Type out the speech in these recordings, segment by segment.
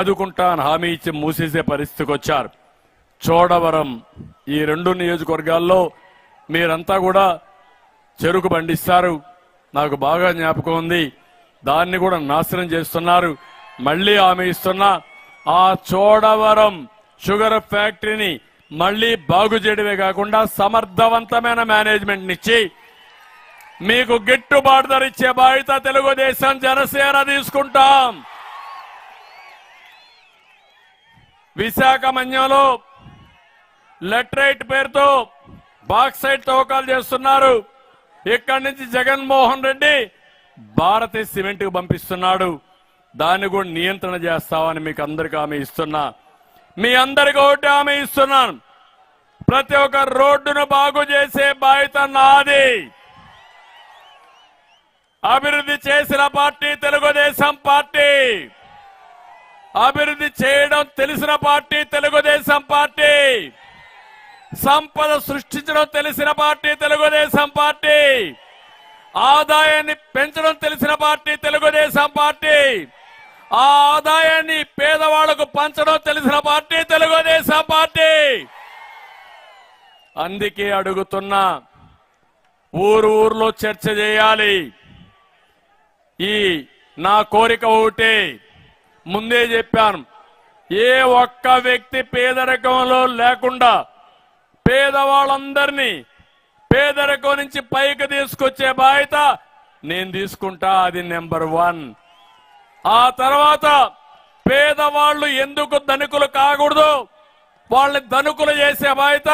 ఆదుకుంటాను హామీ ఇచ్చి మూసేసే పరిస్థితికి వచ్చారు. చోడవరం ఈ 2 నియోజకవర్గాల్లో మీరంతా కూడా చెరుకు పండిస్తారు. నాకు బాగా జ్ఞాపకం ఉంది. దాన్ని కూడా నాశనం చేస్తున్నారు. మళ్లీ హామీ ఇస్తున్నా, ఆ చోడవరం షుగర్ ఫ్యాక్టరీని మళ్లీ బాగు చేయడమే కాకుండా సమర్థవంతమైన మేనేజ్మెంట్ ఇచ్చి మీకు గిట్టుబాటు ధర ఇచ్చే బాధ్యత తెలుగుదేశం జనసేన తీసుకుంటాం. విశాఖ మన్యంలో లెటరైట్ పేరుతో బాక్సైట్ తవ్వకాలు చేస్తున్నారు. ఇక్కడి నుంచి జగన్మోహన్ రెడ్డి భారతీయ సిమెంట్ కు పంపిస్తున్నాడు. దాన్ని కూడా నియంత్రణ చేస్తామని మీకు అందరికీ హామీ ఇస్తున్నా. మీ అందరికీ ఒకటి హామీ ఇస్తున్నాను, ప్రతి ఒక్క రోడ్డును బాగు చేసే బాధ్యత నాది. అభివృద్ధి చేసిన పార్టీ తెలుగుదేశం పార్టీ, అభివృద్ధి చేయడం తెలిసిన పార్టీ తెలుగుదేశం పార్టీ, సంపద సృష్టించడం తెలిసిన పార్టీ తెలుగుదేశం పార్టీ, ఆదాయాన్ని పెంచడం తెలిసిన పార్టీ తెలుగుదేశం పార్టీ, ఆ ఆదాయాన్ని పేదవాళ్లకు పంచడం తెలిసిన పార్టీ తెలుగుదేశం పార్టీ. అందుకే అడుగుతున్నా, ఊర్లో చర్చ చేయాలి. ఈ నా కోరిక ఒకటే, ముందే చెప్పాను, ఏ ఒక్క వ్యక్తి పేదరికంలో లేకుండా పేదవాళ్ళందరినీ పేదరికం నుంచి పైకి తీసుకొచ్చే బాధ్యత నేను తీసుకుంటా. అది నెంబర్ 1. ఆ తర్వాత పేదవాళ్లు ఎందుకు ధనికులు కాకూడదు, వాళ్ళని ధనికులు చేసే బాధ్యత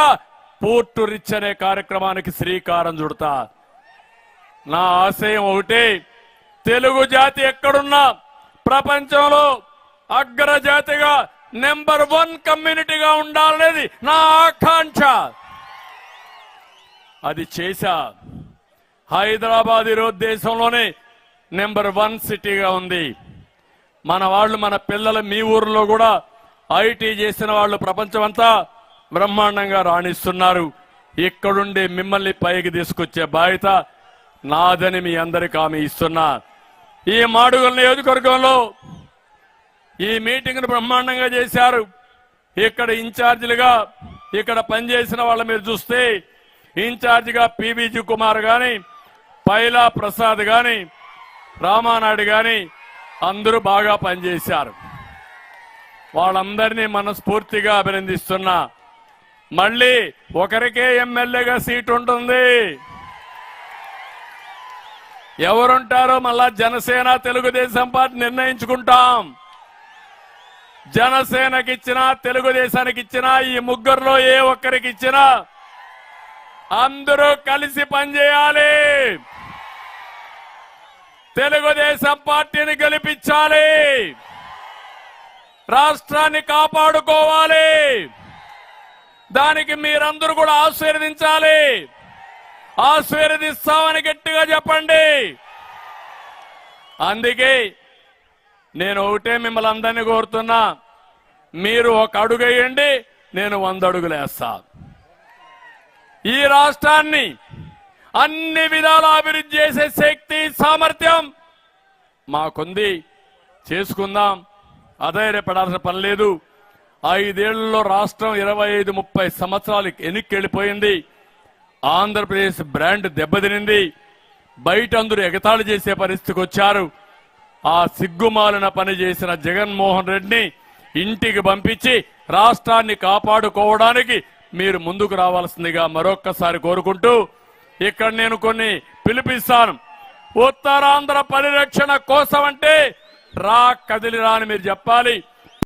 పోర్టు రిచ్ అనే కార్యక్రమానికి శ్రీకారం చుడతా. నా ఆశయం ఒకటే, తెలుగు జాతి ఎక్కడున్నా ప్రపంచంలో అగ్రజాతిగా నెంబర్ 1 కమ్యూనిటీగా ఉండాలనేది నా ఆకాంక్ష. అది చేశా. హైదరాబాద్ ఈరోజు దేశంలోనే నెంబర్ 1 సిటీగా ఉంది. మన వాళ్ళు, మన పిల్లలు మీ ఊర్లో కూడా ఐటీ చేసిన వాళ్ళు ప్రపంచమంతా బ్రహ్మాండంగా రాణిస్తున్నారు. ఇక్కడుండి మిమ్మల్ని పైకి తీసుకొచ్చే బాధ్యత నాదని మీ అందరికీ హామీ ఇస్తున్నా. ఈ మాడుగుల నియోజకవర్గంలో ఈ మీటింగ్ ను బ్రహ్మాండంగా చేశారు. ఇక్కడ ఇన్ఛార్జీలుగా ఇక్కడ పనిచేసిన వాళ్ళ మీరు చూస్తే, ఇన్ఛార్జిగా పివిజి కుమార్ గాని, పైలా ప్రసాద్ గాని, రామానాయుడు గాని అందరూ బాగా పనిచేశారు. వాళ్ళందరినీ మనస్ఫూర్తిగా అభినందిస్తున్నా. మళ్ళీ ఒకరికే ఎమ్మెల్యేగా సీట్ ఉంటుంది. ఎవరుంటారో మళ్ళా జనసేన తెలుగుదేశం పార్టీ నిర్ణయించుకుంటాం. జనసేనకి ఇచ్చినా తెలుగుదేశానికి ఇచ్చినా ఈ ముగ్గురులో ఏ ఒక్కరికి ఇచ్చినా అందరూ కలిసి పనిచేయాలి. తెలుగుదేశం పార్టీని గెలిపించాలి. రాష్ట్రాన్ని కాపాడుకోవాలి. దానికి మీరందరూ కూడా ఆశీర్వదించాలి. ఆశీర్వదిస్తామని గట్టిగా చెప్పండి. అందుకే నేను ఒకటే మిమ్మల్ని అందరినీ కోరుతున్నా, మీరు ఒక అడుగు వేయండి, నేను 100 అడుగులు వేస్తా. ఈ రాష్ట్రాన్ని అన్ని విధాలా అభివృద్ధి చేసే శక్తి, సామర్థ్యం మాకుంది. చేసుకుందాం, అధైర్యపడాల్సిన పని లేదు. 5 ఏళ్లలో రాష్ట్రం 25-30 సంవత్సరాలు వెనక్కి వెళ్ళిపోయింది. ఆంధ్రప్రదేశ్ బ్రాండ్ దెబ్బతినింది. బయట అందరూ ఎగతాళి చేసే పరిస్థితికి వచ్చారు. ఆ సిగ్గుమాలిన పని చేసిన జగన్మోహన్ రెడ్డిని ఇంటికి పంపించి రాష్ట్రాన్ని కాపాడుకోవడానికి మీరు ముందుకు రావాల్సిందిగా మరొక్కసారి కోరుకుంటూ, ఇక్కడ నేను కొన్ని పిలిపిస్తాను. ఉత్తరాంధ్ర పరిరక్షణ కోసం అంటే కదిలిరా అని మీరు చెప్పాలి.